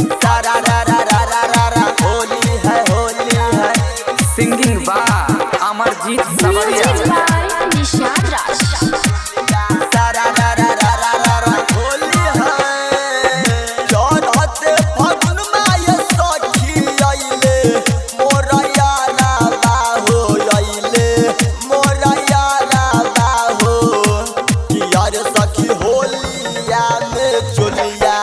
सारा रा रा रा रा रा रा होली है होली है। सिंगिंग बा अमरजीत सवरिया। म्यूजिक बाय निशाद राज। सारा रा रा रा रा रा रा होली है। चढ़ते फागुन माय सखी आइले मोरा यारा बाहो आइले मोरा यारा बाहो कि यार सखी होलिया में चोलिया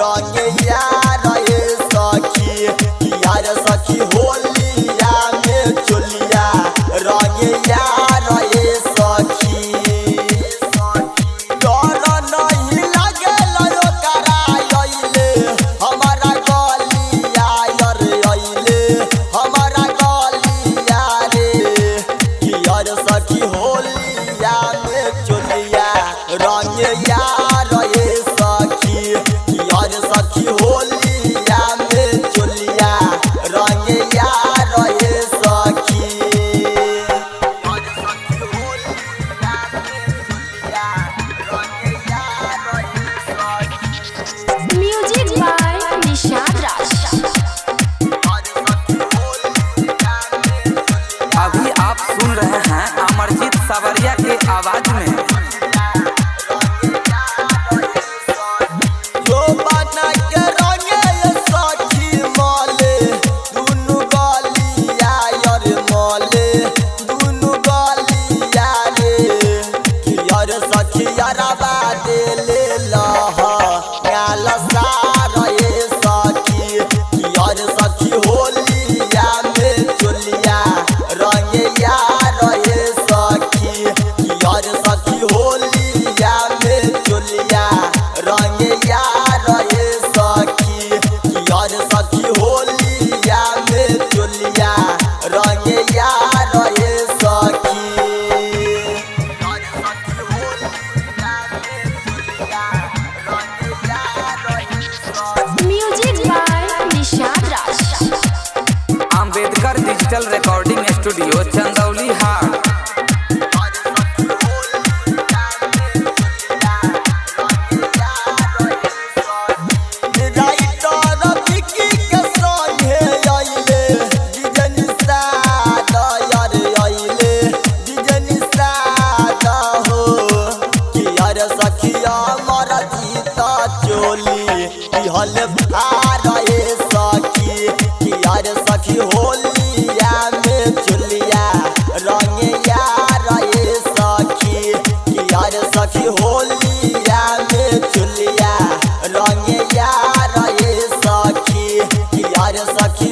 रंग यार ये सखी कि यार सखी होलिया में चोलिया रंग यार ये सखी। डर नहीं लागल ओकरा आइले हमारा गलिया यार आइले हमारा गलिया रे कि यार सखी होलिया में चोलिया रंग यार ये सखी कि यार सखी होलिया में चोलिया रंग यार ये सखी। म्यूजिक बाय निशाद राज। अभी आप सुन रहे हैं अमरजीत सवरिया के आवाज में। जो बना के रंगे सखी माले दुनु गलिया यार माले दुनु गलिया रे कि यार सखी यारबा देले लह गाल सारा ये सखी कि यार सखी होलिया में चोलिया रंग यार ये सखी कि यार सखी होलिया में चोलिया रंग यार ये सखी कि यार सखी होलिया में चोलिया रंग यार ये सखी। Music by Nishad Raj. Ambedkar digital recording studio Chandauli हाट। राइटर विकी के संगे आइले डीजे निशाद यार आइले डीजे निशाद हो कि यार सखिया मर जीता चोली हल भार ये सखी कि यार सखी होलिया में चोलिया रंग यार ये सखी कि यार सखी होलिया में चोलिया रंग यार ये सखी कि यार सखी